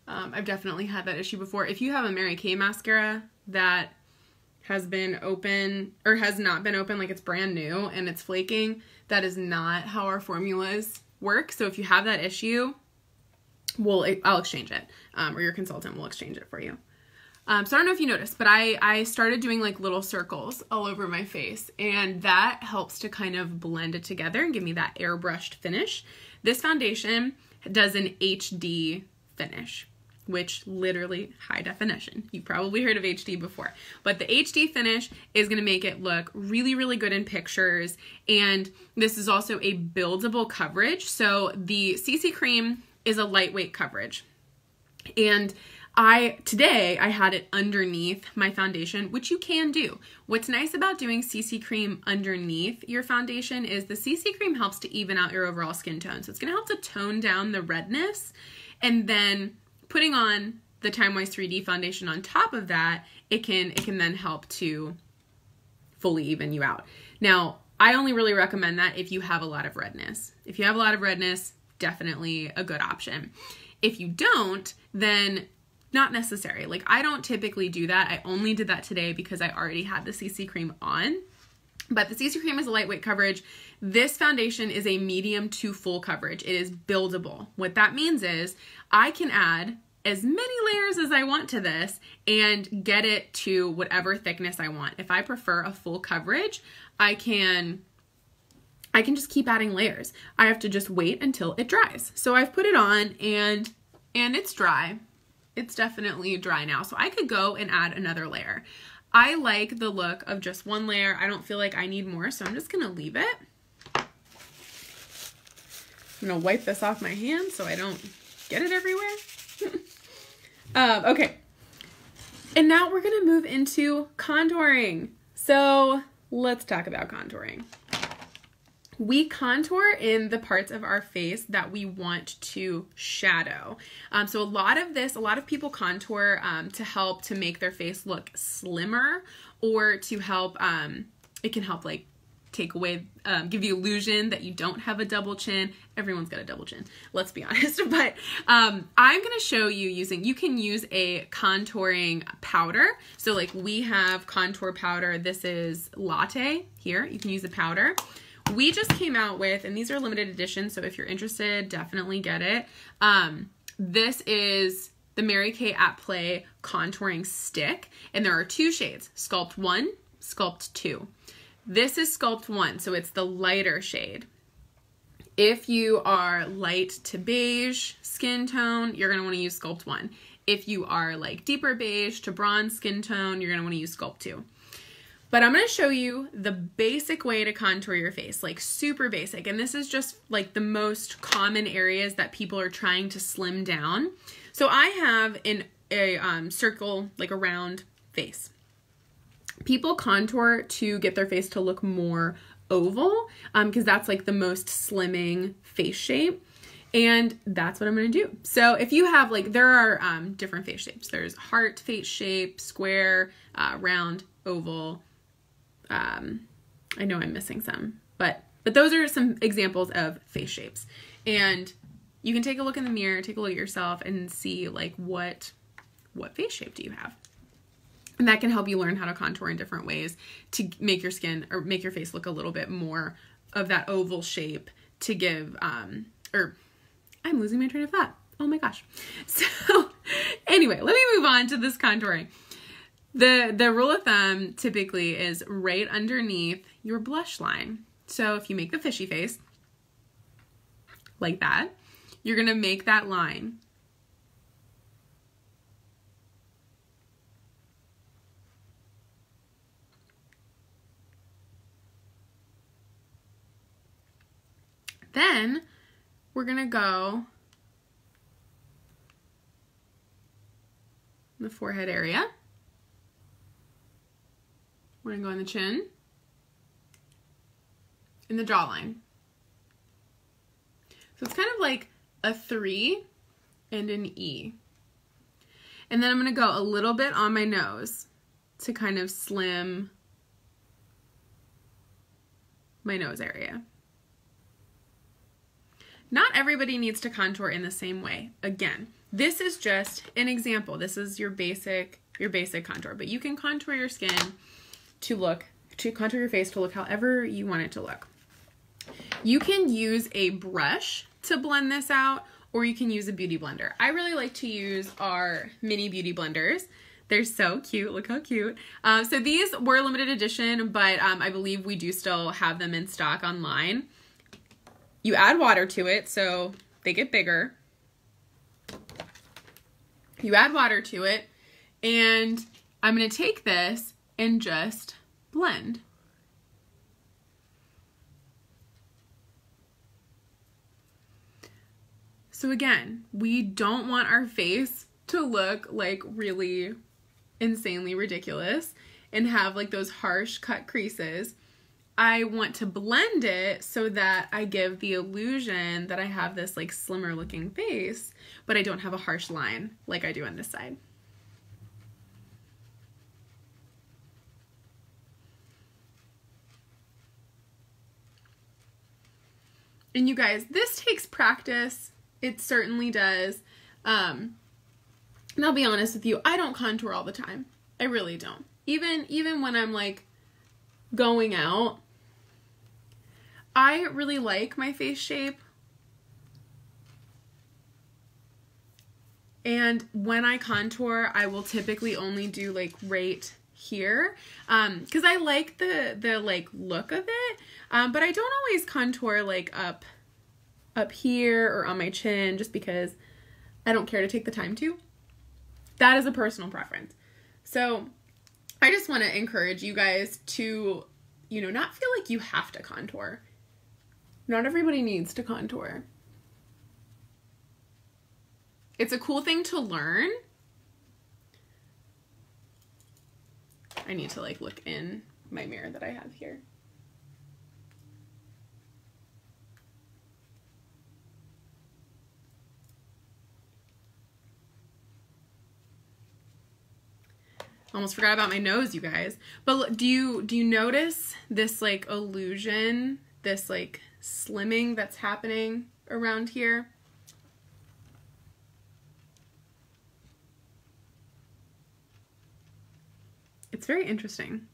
I've definitely had that issue before. If you have a Mary Kay mascara that has been open or has not been open, like it's brand new and it's flaking, that is not how our formulas work. So if you have that issue, I'll exchange it, or your consultant will exchange it for you. So I don't know if you noticed, but I started doing like little circles all over my face, and that helps to kind of blend it together and give me that airbrushed finish. This foundation does an HD finish, which literally high definition. You've probably heard of HD before, but the HD finish is going to make it look really, really good in pictures. And this is also a buildable coverage. So the CC cream is a lightweight coverage. And today I had it underneath my foundation, which you can do. What's nice about doing CC cream underneath your foundation is the CC cream helps to even out your overall skin tone. So it's going to help to tone down the redness, and then putting on the Time-Wise 3D foundation on top of that, it can then help to fully even you out. Now, I only really recommend that if you have a lot of redness. If you have a lot of redness, definitely a good option. If you don't, then not necessary. Like, I don't typically do that. I only did that today because I already had the CC cream on. But the CC cream is a lightweight coverage. This foundation is a medium to full coverage. It is buildable. What that means is I can add as many layers as I want to this and get it to whatever thickness I want. If I prefer a full coverage, I can just keep adding layers. I have to just wait until it dries. So I've put it on and it's dry. It's definitely dry now. So I could go and add another layer. I like the look of just one layer. I don't feel like I need more, so I'm just gonna leave it. I'm gonna wipe this off my hand so I don't get it everywhere. Okay. And now we're gonna move into contouring. So let's talk about contouring. We contour in the parts of our face that we want to shadow. So a lot of people contour to help to make their face look slimmer, or to help, it can help like take away, give the illusion that you don't have a double chin. Everyone's got a double chin, let's be honest. But I'm gonna show you you can use a contouring powder. So like we have contour powder. This is Latte here. You can use the powder. we just came out with, and these are limited edition, so if you're interested, definitely get it. This is the Mary Kay at Play Contouring Stick, and there are 2 shades, Sculpt 1, Sculpt 2. This is Sculpt 1, so it's the lighter shade. If you are light to beige skin tone, you're going to want to use Sculpt 1. If you are like deeper beige to bronze skin tone, you're going to want to use Sculpt 2. But I'm going to show you the basic way to contour your face, like super basic. And this is just like the most common areas that people are trying to slim down. So I have a circle, like a round face. People contour to get their face to look more oval because that's like the most slimming face shape. And that's what I'm going to do. So if you have like, there are different face shapes. There's heart face shape, square, round, oval. I know I'm missing some, but those are some examples of face shapes. And you can take a look in the mirror, take a look at yourself and see like what face shape do you have? And that can help you learn how to contour in different ways to make your skin or make your face look a little bit more of that oval shape to give, or I'm losing my train of thought. Oh my gosh. So anyway, let me move on to this contouring. The rule of thumb typically is right underneath your blush line. So if you make the fishy face like that, you're going to make that line. Then we're going to go in the forehead area. We're going to go on the chin and the jawline. So it's kind of like a 3 and an E. And then I'm going to go a little bit on my nose to kind of slim my nose area. Not everybody needs to contour in the same way. Again, this is just an example. This is your basic contour, but you can contour your skin to contour your face to look however you want it to look. You can use a brush to blend this out, or you can use a beauty blender. I really like to use our mini beauty blenders. They're so cute. Look how cute. So these were limited edition, but I believe we do still have them in stock online. You add water to it so they get bigger. You add water to it, and I'm going to take this and just blend. So again, we don't want our face to look like really insanely ridiculous and have like those harsh cut creases. I want to blend it so that I give the illusion that I have this like slimmer looking face, but I don't have a harsh line like I do on this side. And you guys, this takes practice. It certainly does. And I'll be honest with you, I don't contour all the time. I really don't. Even when I'm like going out, I really like my face shape. And when I contour, I will typically only do like right here, because I like the like look of it, but I don't always contour like up here or on my chin just because I don't care to take the time to. That is a personal preference. So I just want to encourage you guys to, you know, not feel like you have to contour. Not everybody needs to contour. It's a cool thing to learn. I need to like look in my mirror that I have here. Almost forgot about my nose, you guys. But look, do you notice this like illusion, this like slimming that's happening around here? It's very interesting.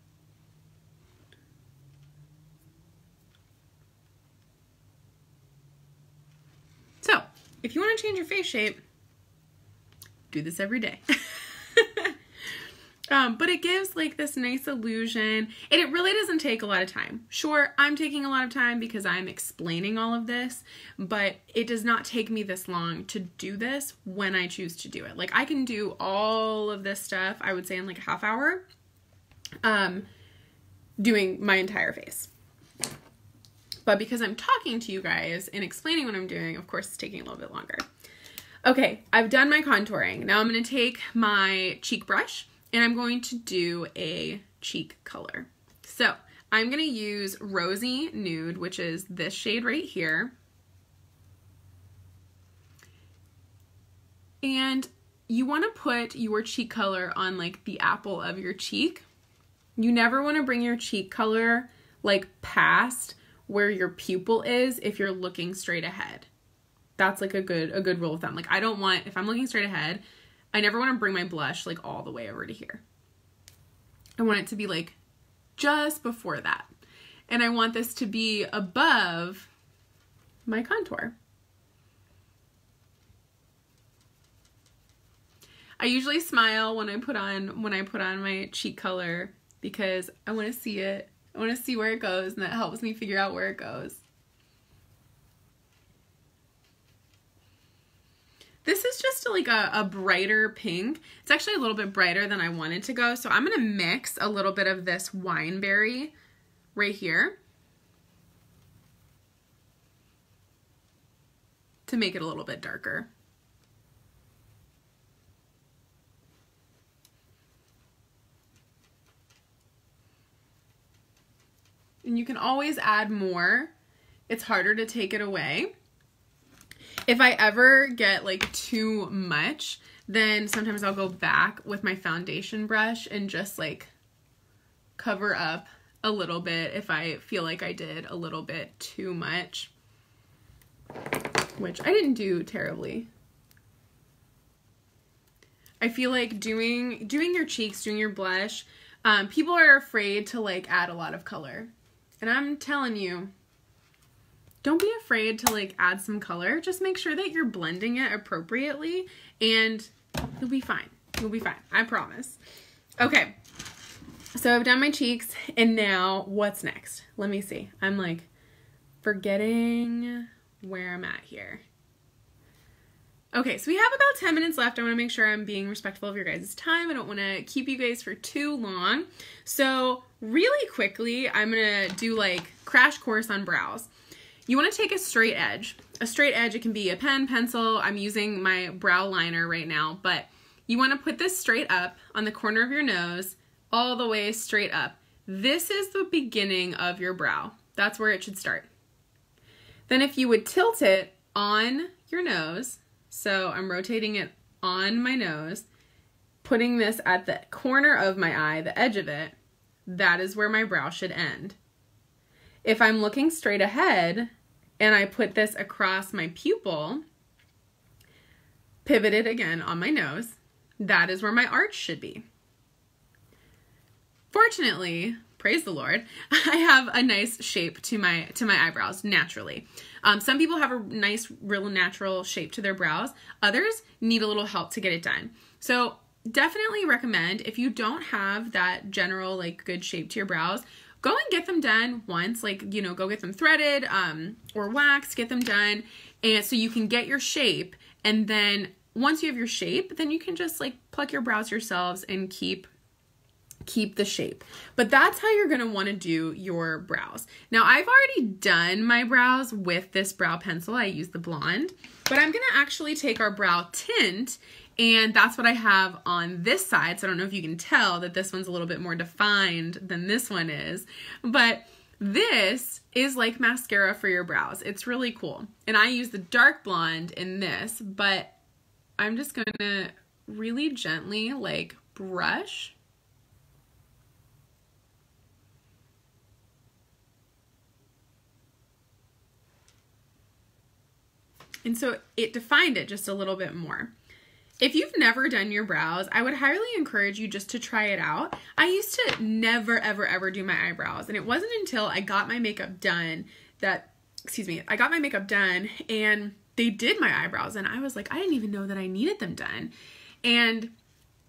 to change your face shape, do this every day. But it gives like this nice illusion, and it really doesn't take a lot of time. Sure, I'm taking a lot of time because I'm explaining all of this, but it does not take me this long to do this when I choose to do it. Like, I can do all of this stuff, I would say, in like a half hour, doing my entire face. But because I'm talking to you guys and explaining what I'm doing, of course, it's taking a little bit longer. Okay, I've done my contouring. Now I'm going to take my cheek brush and I'm going to do a cheek color. So I'm going to use Rosy Nude, which is this shade right here. And you want to put your cheek color on like the apple of your cheek. You never want to bring your cheek color like past where your pupil is if you're looking straight ahead. That's like a good rule of thumb. Like, I don't want, if I'm looking straight ahead, I never want to bring my blush like all the way over to here. I want it to be like just before that. And I want this to be above my contour. I usually smile when I put on my cheek color because I want to see it. I want to see where it goes, and that helps me figure out where it goes. This is just like a brighter pink. It's actually a little bit brighter than I wanted to go, so I'm going to mix a little bit of this Wineberry right here to make it a little bit darker. And you can always add more. It's harder to take it away. If I ever get like too much, then sometimes I'll go back with my foundation brush and just like cover up a little bit if I feel like I did a little bit too much, which I didn't do terribly. I feel like doing your cheeks, doing your blush, people are afraid to like add a lot of color. And I'm telling you, don't be afraid to like add some color. Just make sure that you're blending it appropriately and you'll be fine. You'll be fine. I promise. Okay. So I've done my cheeks and now what's next? Let me see. I'm like forgetting where I'm at here. Okay, so we have about 10 minutes left. I want to make sure I'm being respectful of your guys' time. I don't want to keep you guys for too long. So really quickly, I'm going to do like crash course on brows. You want to take a straight edge. A straight edge, it can be a pen, pencil. I'm using my brow liner right now, but you want to put this straight up on the corner of your nose, all the way straight up. This is the beginning of your brow. That's where it should start. Then if you would tilt it on your nose, so I'm rotating it on my nose, putting this at the corner of my eye, the edge of it, that is where my brow should end. If I'm looking straight ahead and I put this across my pupil, pivoted again on my nose, that is where my arch should be. Fortunately, praise the Lord, I have a nice shape to my eyebrows naturally. Some people have a nice, real natural shape to their brows. Others need a little help to get it done. So definitely recommend, if you don't have that general like good shape to your brows, go and get them done once, like, you know, go get them threaded or waxed, get them done, and so you can get your shape. And then once you have your shape, then you can just like pluck your brows yourselves and keep the shape. But that's how you're going to want to do your brows. Now, I've already done my brows with this brow pencil. I use the blonde, but I'm going to actually take our brow tint, and that's what I have on this side. So I don't know if you can tell that this one's a little bit more defined than this one is, but this is like mascara for your brows. It's really cool. And I use the dark blonde in this, but I'm just going to really gently like brush. And so it defined it just a little bit more. If you've never done your brows, I would highly encourage you just to try it out. I used to never, ever, ever do my eyebrows. And it wasn't until I got my makeup done and they did my eyebrows, and I was like, I didn't even know that I needed them done. And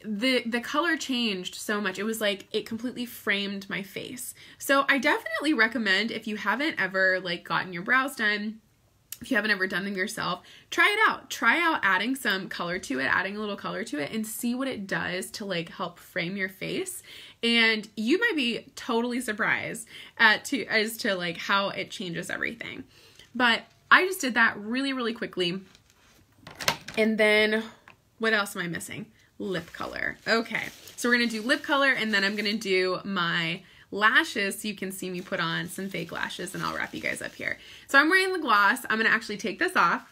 the color changed so much. It was like it completely framed my face. So I definitely recommend, if you haven't ever like gotten your brows done, if you haven't ever done them yourself, try it out. Try out adding some color to it, adding a little color to it, and see what it does to like help frame your face. And you might be totally surprised as to like how it changes everything. But I just did that really, really quickly. And then what else am I missing? Lip color. Okay, so we're gonna do lip color, and then I'm gonna do my lashes so you can see me put on some fake lashes, and I'll wrap you guys up here. So I'm wearing the gloss. I'm gonna actually take this off.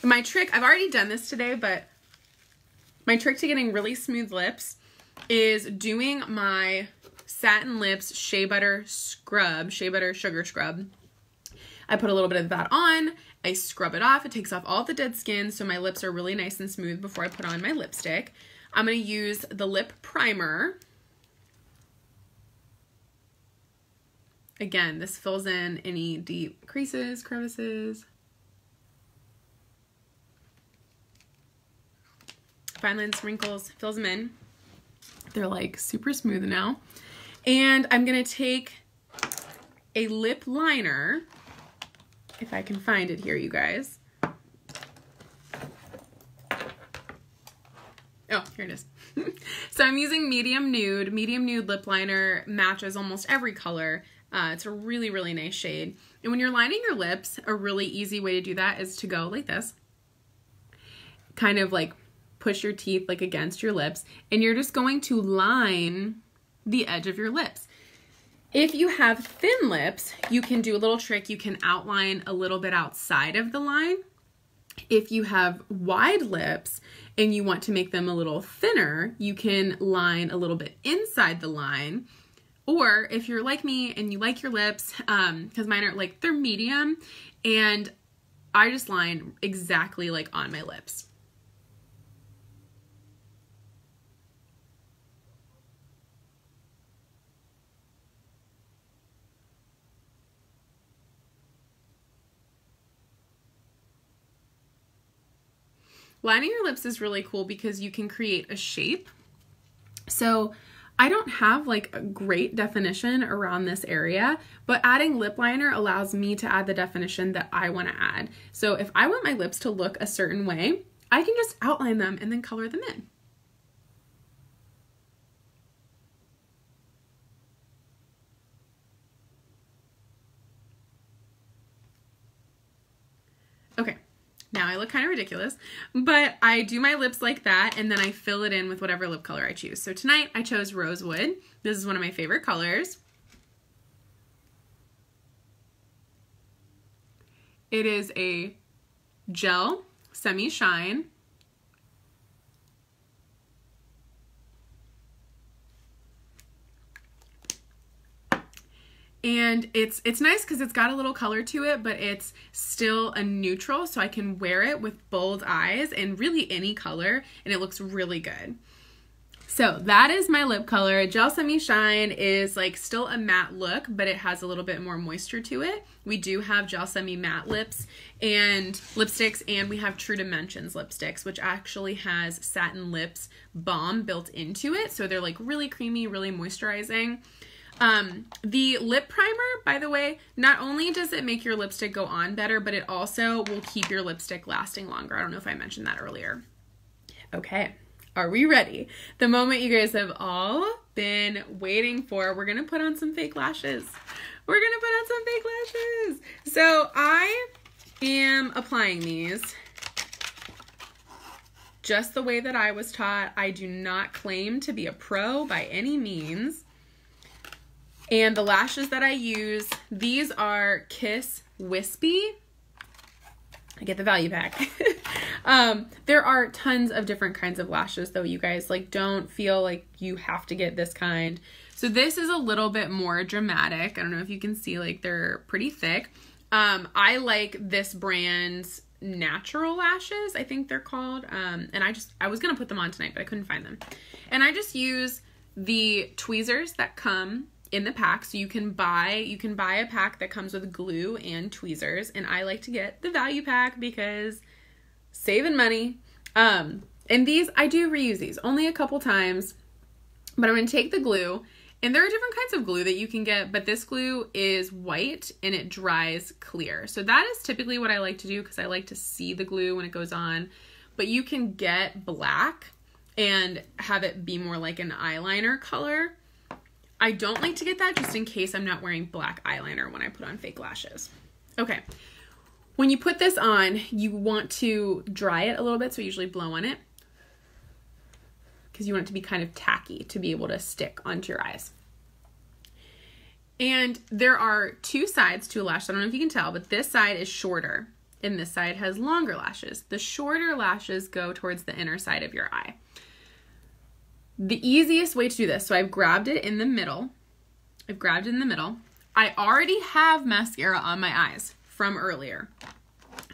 My trick, I've already done this today, but my trick to getting really smooth lips is doing my Satin Lips Shea Butter Scrub, Shea Butter Sugar Scrub. I put a little bit of that on, I scrub it off, it takes off all the dead skin so my lips are really nice and smooth before I put on my lipstick. I'm going to use the lip primer. Again, this fills in any deep creases, crevices, fine lines, wrinkles, fills them in. They're like super smooth now. And I'm going to take a lip liner, if I can find it here, you guys. Oh, here it is. So I'm using medium nude. Medium nude lip liner matches almost every color. It's a really, really nice shade. And when you're lining your lips, a really easy way to do that is to go like this. Kind of like push your teeth like against your lips, and you're just going to line the edge of your lips. If you have thin lips, you can do a little trick. You can outline a little bit outside of the line. If you have wide lips and you want to make them a little thinner, you can line a little bit inside the line. Or if you're like me and you like your lips, because mine are like, they're medium, and I just line exactly like on my lips. Lining your lips is really cool because you can create a shape. So I don't have like a great definition around this area, but adding lip liner allows me to add the definition that I want to add. So if I want my lips to look a certain way, I can just outline them and then color them in. Okay. Now I look kind of ridiculous, but I do my lips like that, and then I fill it in with whatever lip color I choose. So tonight I chose Rosewood. This is one of my favorite colors. It is a gel semi-shine. And it's nice because it's got a little color to it, but it's still a neutral, so I can wear it with bold eyes and really any color, and it looks really good. So that is my lip color. Gel Semi Shine is like still a matte look, but it has a little bit more moisture to it. We do have Gel Semi Matte lips and lipsticks, and we have True Dimensions lipsticks, which actually has Satin Lips Balm built into it. So they're like really creamy, really moisturizing. The lip primer, by the way, not only does it make your lipstick go on better, but it also will keep your lipstick lasting longer. I don't know if I mentioned that earlier. Okay, are we ready? The moment you guys have all been waiting for. We're gonna put on some fake lashes. We're gonna put on some fake lashes. So I am applying these just the way that I was taught. I do not claim to be a pro by any means. And the lashes that I use, these are Kiss Wispy. I get the value pack. There are tons of different kinds of lashes though, you guys. Like, don't feel like you have to get this kind. So this is a little bit more dramatic. I don't know if you can see, like, they're pretty thick. I like this brand's Natural Lashes, I think they're called. And I was gonna put them on tonight, but I couldn't find them. And I just use the tweezers that come in the pack. So you can buy a pack that comes with glue and tweezers, and I like to get the value pack because saving money. And these, I do reuse these only a couple times, but I'm going to take the glue, and there are different kinds of glue that you can get, but this glue is white and it dries clear. So that is typically what I like to do because I like to see the glue when it goes on, but you can get black and have it be more like an eyeliner color. I don't like to get that just in case I'm not wearing black eyeliner when I put on fake lashes. Okay. When you put this on, you want to dry it a little bit, so usually blow on it because you want it to be kind of tacky to be able to stick onto your eyes. And there are two sides to a lash. I don't know if you can tell, but this side is shorter and this side has longer lashes. The shorter lashes go towards the inner side of your eye. The easiest way to do this, so I've grabbed it in the middle. I already have mascara on my eyes from earlier.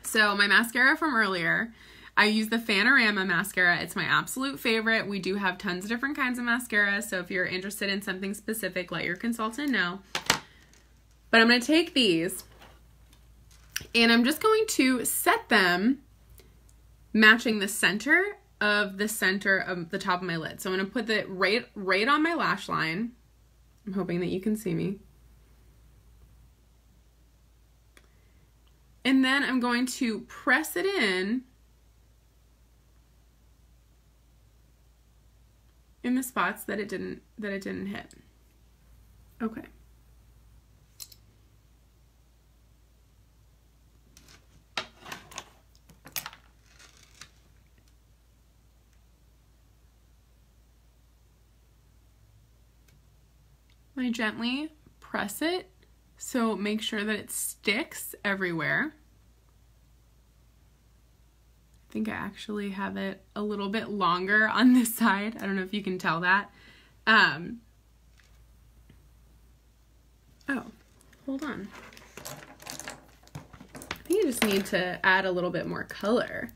So my mascara from earlier, I use the Panorama Mascara. It's my absolute favorite. We do have tons of different kinds of mascara, so if you're interested in something specific, let your consultant know. But I'm going to take these, and I'm just going to set them matching the center of the top of my lid. So I'm going to put it right on my lash line. I'm hoping that you can see me. And then I'm going to press it in the spots that it didn't hit. Okay. I gently press it, so make sure that it sticks everywhere. I think I actually have it a little bit longer on this side. I don't know if you can tell that. Oh, hold on. I think I just need to add a little bit more color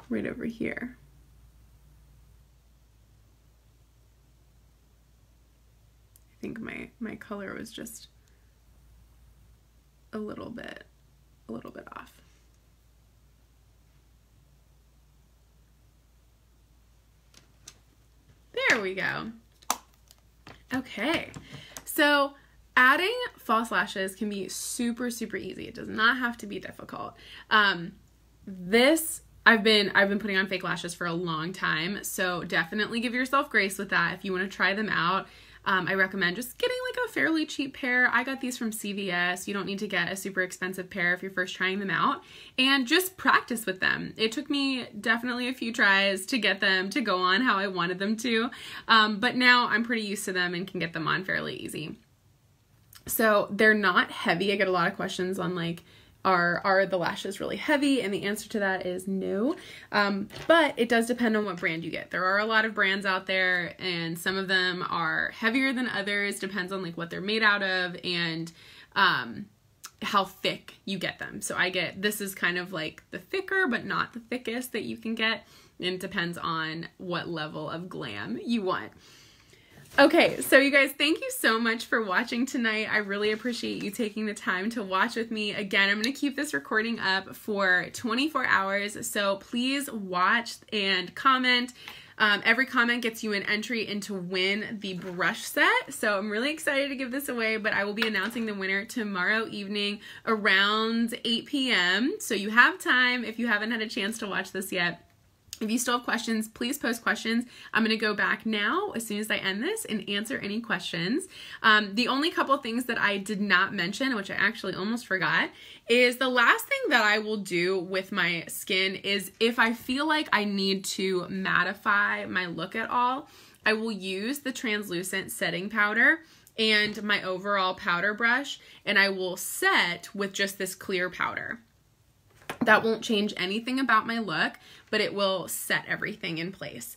right over here. I think my color was just a little bit off. There we go. Okay, so adding false lashes can be super easy. It does not have to be difficult. I've been putting on fake lashes for a long time, so definitely give yourself grace with that if you want to try them out. I recommend just getting like a fairly cheap pair. I got these from CVS. You don't need to get a super expensive pair if you're first trying them out, and just practice with them. It took me definitely a few tries to get them to go on how I wanted them to, but now I'm pretty used to them and can get them on fairly easy. So they're not heavy. I get a lot of questions on like, are the lashes really heavy? And the answer to that is no. But it does depend on what brand you get. There are a lot of brands out there, and some of them are heavier than others. Depends on like what they're made out of and how thick you get them. So this is kind of like the thicker, but not the thickest that you can get. And it depends on what level of glam you want. Okay, so you guys, thank you so much for watching tonight. I really appreciate you taking the time to watch with me. Again, I'm going to keep this recording up for 24 hours, so please watch and comment. Every comment gets you an entry into win the brush set, so I'm really excited to give this away, but I will be announcing the winner tomorrow evening around 8 p.m., so you have time if you haven't had a chance to watch this yet. If you still have questions, please post questions. I'm going to go back now as soon as I end this and answer any questions. The only couple things that I did not mention, which I actually almost forgot, is the last thing that I will do with my skin is if I feel like I need to mattify my look at all, I will use the translucent setting powder and my overall powder brush, and I will set with just this clear powder. That won't change anything about my look, but it will set everything in place.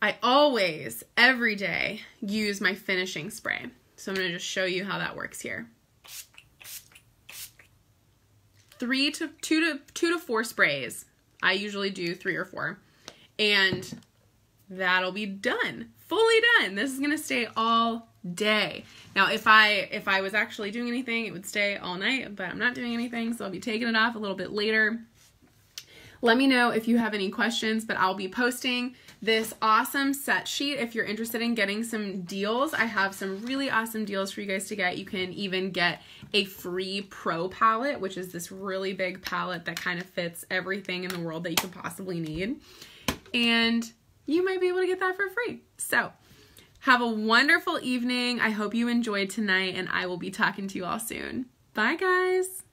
I always, every day, use my finishing spray. So I'm going to just show you how that works here. 2 to 4 sprays. I usually do 3 or 4. And that'll be done. Fully done. This is going to stay all day. Now, if I was actually doing anything, it would stay all night, but I'm not doing anything, so I'll be taking it off a little bit later. Let me know if you have any questions, but I'll be posting this awesome set sheet if you're interested in getting some deals. I have some really awesome deals for you guys to get. You can even get a free pro palette, which is this really big palette that kind of fits everything in the world that you could possibly need. And you might be able to get that for free. So have a wonderful evening. I hope you enjoyed tonight, and I will be talking to you all soon. Bye, guys.